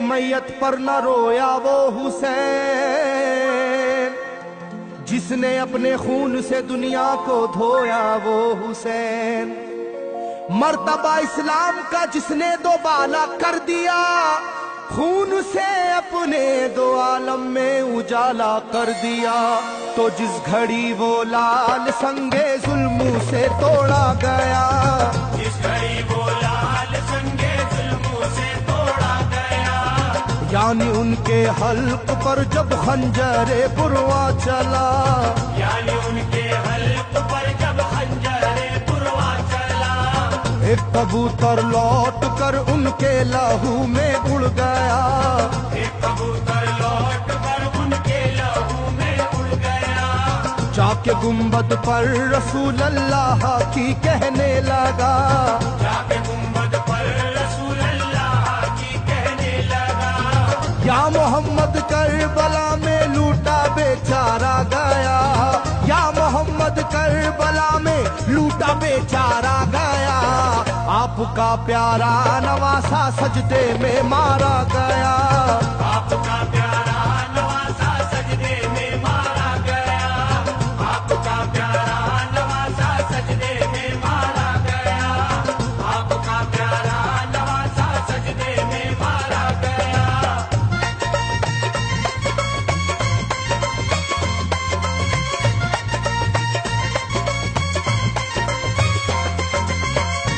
मैयत पर न रोया वो हुसैन, जिसने अपने खून से दुनिया को धोया वो हुसैन। मर्तबा इस्लाम का जिसने दोबाला कर दिया, खून से अपने दो आलम में उजाला कर दिया। तो जिस घड़ी वो लाल संगे जुल्मों से तोड़ा गया, जिस घड़ी वो लाल संगे जुल्मों से तोड़ा गया, यानी उनके हल्क पर जब खंजरे पुरवा चला, यानी उनके हल्क पर जब खंजरे पुरवा चला, एक कबूतर लौट कर उनके लहू में उड़ गया, एक कबूतर लौट कर उनके लहू में उड़ गया। जाके गुंबद पर रसूल अल्लाह की कहने लगा, जाके गुंबद पर रसूल अल्लाह की कहने लगा, या मोहम्मद करबला में लूटा बेचारा गया, या मोहम्मद करबला में लूटा बेचारा गया। आपका प्यारा नवासा सजदे में मारा गया, आपका प्यारा नवासा सजदे में मारा गया, आपका प्यारा नवासा सजदे में मारा गया, आपका प्यारा नवासा सजदे में मारा गया।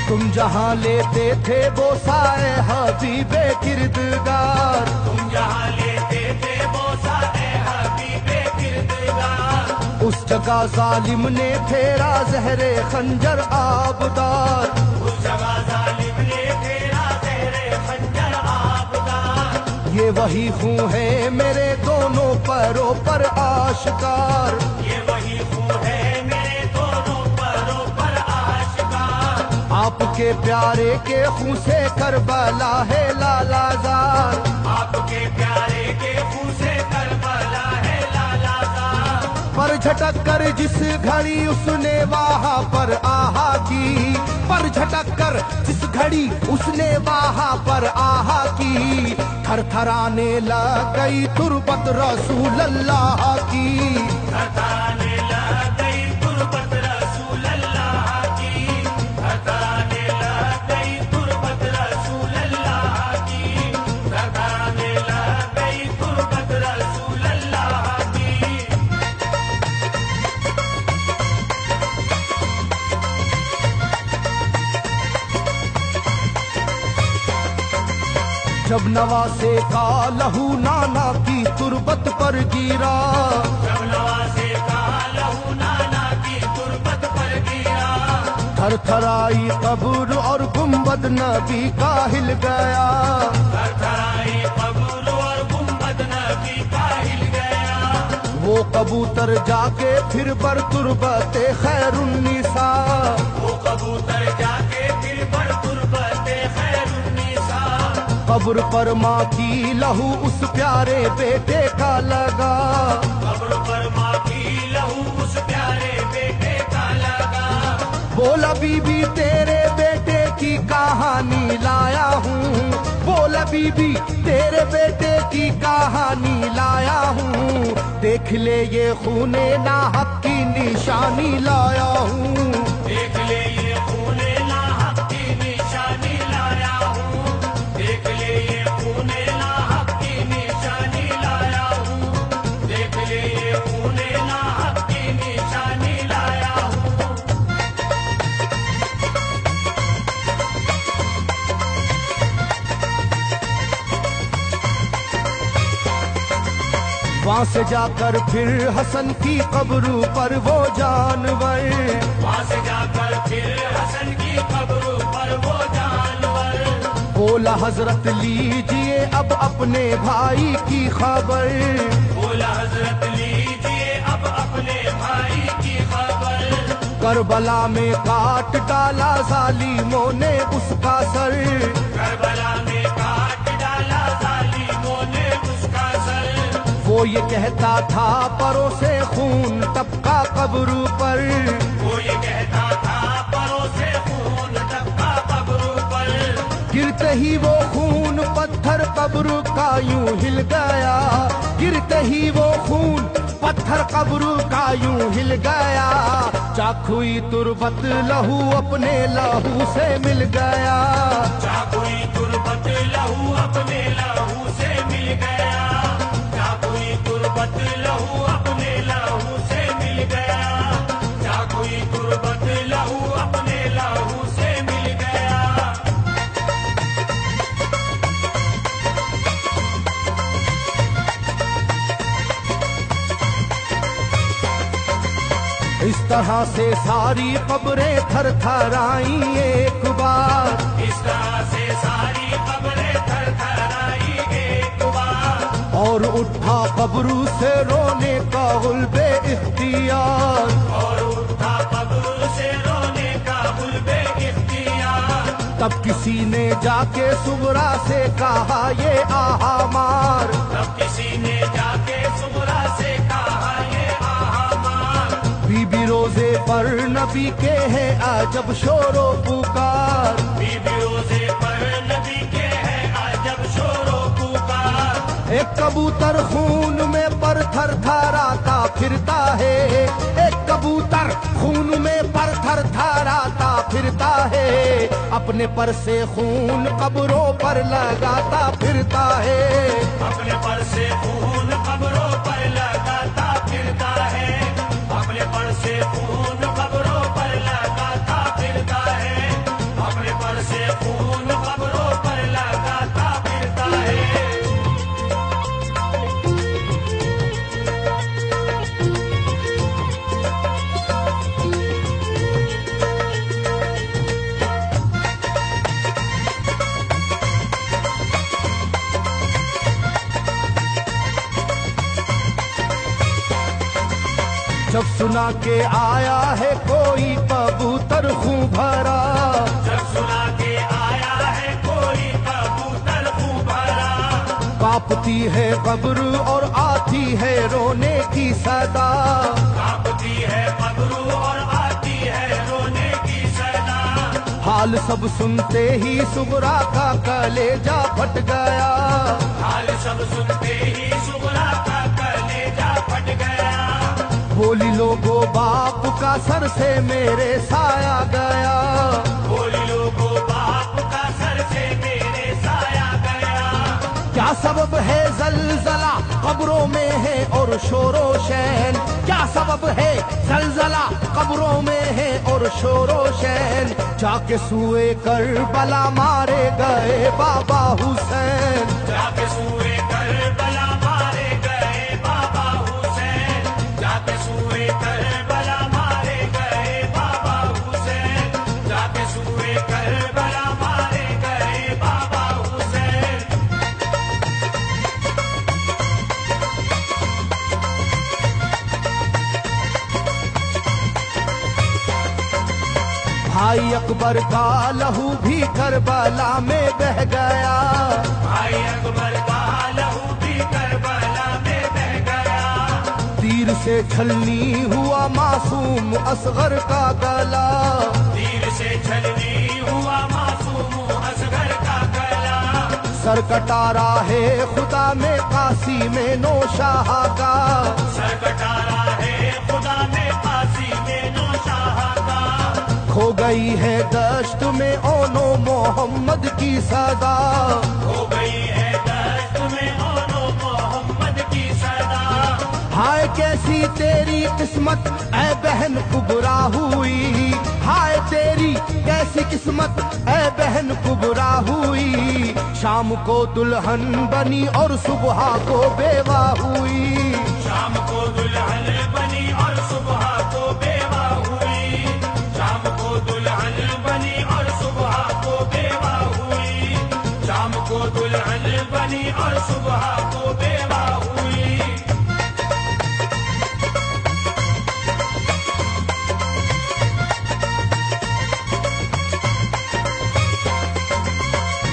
तुम जहाँ लेते थे वो साए हबीबे किरदगार, तुम जहाँ लेते थे वो साए हबीबे किरदगार, उस जगह जालिम ने फेरा जहरे खंजर आबदार, उस जगह जालिम ने फेरा जहरे खंजर आबदार। ये वही खून है मेरे दोनों पैरों पर आशिकार, ये वही खून है मेरे दोनों पैरों पर आशिकार। आपके प्यारे के खून से करबला है लालाजार, आपके प्यारे के खून से करबला है लालाजार। पर झटक कर जिस घड़ी उसने वहाँ पर आहा की, पर झटक कर जिस घड़ी उसने वहाँ पर आहा की, थरथराने लग गई तुरबत रसूल अल्लाह की, थरथराने लग गई तुरबत रसूल अल्लाह की, थरथराने लग गई तुरबत रसूल अल्लाह की, थरथराने लग गई तुरबत रसूल अल्लाह की। जब नवासे का लहू नाना की तुरबत पर गिरा, जब नवासे का लहू नाना की तुरबत पर गिरा, थरथराई कब्र और गुंबद नबी का हिल गया, थरथराई कब्र और गुंबद नबी का हिल गया। वो कबूतर जाके फिर पर तुरबते खैरुन्निसा, वो कबूतर जाके फिर पर तुरबते खैरुन्निसा। कब्र पर माँ की लहू उस प्यारे बेटे का लगा, कब्र पर माँ की लहू उस प्यारे बेटे का लगा। बोला बीबी तेरे बेटे की कहानी लाया हूँ, बोला बीबी तेरे बेटे की कहानी लाया हूँ, देख ले ये खूने नाहक की निशानी लाया हूँ, देख ले ये खूने नाहक की निशानी लाया हूँ, देख ले ये खूने नाहक की निशानी लाया हूँ, देख ले ये खूने नाहक की निशानी लाया हूँ। वहाँ से जाकर फिर हसन की कब्र पर वो जानवर, वहाँ से जाकर फिर हसन की कब्र पर वो जानवर, बोला हजरत लीजिए अब अपने भाई की खबर, बोला हजरत लीजिए अब अपने भाई की खबर। करबला में काट डाला जालिमों ने उसका सर, करबला में काट डाला जालिमों ने उसका सर। वो ये कहता था परों से खून टपका कब्र पर, वो ये कहता था परों से खून टपका कब्र पर। गिरते ही वो खून पत्थर कब्र का यूं हिल गया, गिरते ही वो खून पत्थर कब्र का यूं हिल गया। चाकुई तुरबत लहू अपने लहू से मिल गया, चाकुई तुरबत लहू अपने लहू से मिल गया, चाकुई तुरबत लहू अपने लहू से मिल गया, चाकुई तुरबत लहू अपने लहू से मिल गया। इस तरह से सारी कब्रें थर थराई एक बार, इस तरह से सारी कब्रें थर थराई एक बार, और उठा कब्र से रोने का गुल्बे इख्तियार, और उठा कब्र से रोने का गुल्बे इख्तियार। तब किसी ने जाके सुगरा से कहा ये आहा मार, तब किसी ने जाके सुगरा से कहा ये आहा मार। बीबी रोजे पर नबी के हैं अजब शोरो पुकार, बीबी रोजे पर नबी के हैं अजब शोरो पुकार। एक कबूतर खून में पर थर थराता फिरता है, एक कबूतर खून में पर थर थराता फिरता है, अपने पर से खून कब्रों पर लगाता फिरता है, अपने पर से खून कब्रों पर लगाता फिरता है, अपने पर से खून कब्रों पर लगाता फिरता है, अपने पर से खून कब्रों पर लगाता फिरता है। जब सुना के आया है कोई कबूतर खूं भरा, जब सुना के आया है कोई कबूतर खूं भरा, कांपती है कब्र और आती है रोने की सदा, कांपती है कब्र और आती है रोने की सदा। हाल सब सुनते ही सुगरा का कलेजा फट गया, हाल सब सुनते ही सुगरा का कलेजा फट गया। बोली लोगो बाप का सर से मेरे साया गया, बोली लोगों बाप का सर से मेरे साया गया। क्या सबब है जलजला कब्रों में है और शोरो शैन, क्या सबब है जलजला कब्रों में है और शोरो शैन। जाके सुए करबला मारे गए बाबा हुसैन, जाके सुए करबला मारे गए बाबा हुसैन, जाके सुए करबला मारे गए बाबा हुसैन, जाके सुए करबला मारे गए बाबा हुसैन। भाई अकबर का लहू भी करबला में बह गया, भाई अकबर का लहू भी करबला में बह गया। तीर से छलनी हुआ मासूम असगर का गला, तीर से छलनी हुआ मासूम असगर का गला। सर कटा है खुदा में काशी में नौशाह का, सर कटारा है खुदा में फांसी में नौशाह का। खो गई है दश्त में ओनो मोहम्मद की सदा, हो गई है दश्त में ओनो मोहम्मद की सदा। हाय कैसी तेरी किस्मत ऐ बहन कुबरा हुई, हाय तेरी कैसी किस्मत ऐ बहन कुबरा हुई। शाम को दुल्हन बनी और सुबह को बेवा हुई, शाम को दुल्हन बनी और सुबह को बेवा हुई, शाम को दुल्हन बनी और सुबह को बेवा हुई, शाम को दुल्हन बनी और सुबह को बेवा हुई।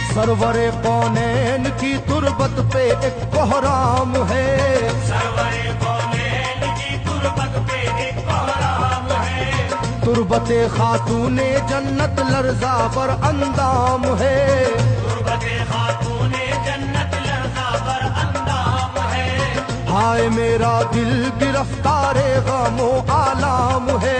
सरवरे कौनैन की तुरबत पे एक कोहराम है, सरवरे कौनैन की तुरबत पे एक कोहराम है। तुरबते खातूने जन्नत लर्जा पर अंदाम है, तुरबते खातूने हाय मेरा दिल गिरफ्तारे गमो आलाम है,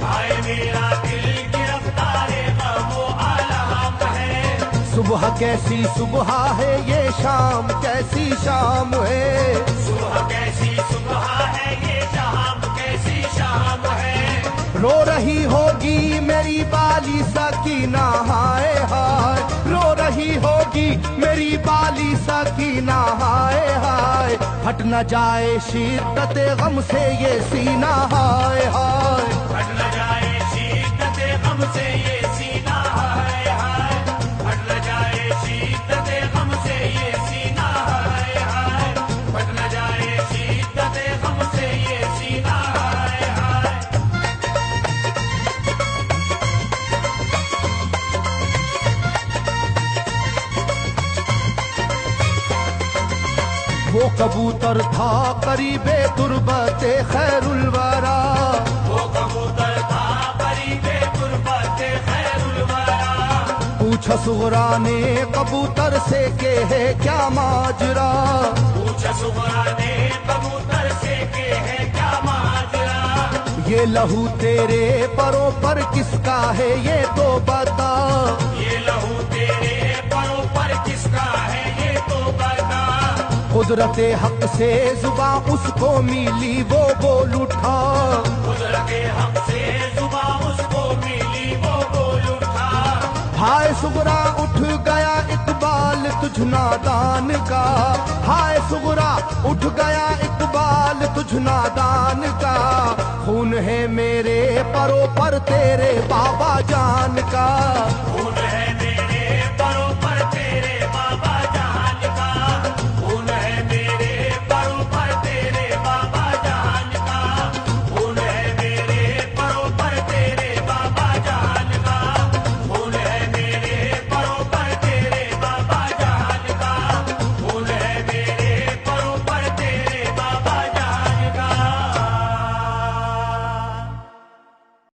हाय मेरा दिल गिरफ्तारे गमो आलाम है। सुबह कैसी सुबह है ये शाम कैसी शाम है, सुबह कैसी सुबह है ये शाम कैसी शाम है। रो रही होगी मेरी बाली सकीना हाय हाय, रो रही होगी मेरी बाली सकीना हाय हाय, हट न जाए शिद्दत गम से ये सीना हाय हाय, हट न जाए शिद्दत गम से ये सीना हाय हाय, हट न जाए शिद्दत गम से ये सीना हाय हाय, हट न जाए शिद्दत गम से ये सीना हाय हाय। वो कबूतर था करीबे तुरबते खैरुल वरा, वो कबूतर था करीबे तुरबते खैरुल वरा। पूछा सुगरा ने कबूतर से के है क्या माजरा, पूछा सुगरा ने कबूतर से के है क्या माजरा। ये लहू तेरे परों पर किसका है ये तो बता, ये लहू तेरे परों पर किसका है ये तो बता। कुदरते हक से जुबा उसको मिली वो बोल उठा, कुदरते हक से जुबा उसको मिली वो बोल उठा। हाय सुगरा उठ गया इकबाल तुझ नादान का, हाय सुगरा उठ गया इकबाल तुझ नादान का, खून है मेरे परों पर तेरे बाबा जान का, खून है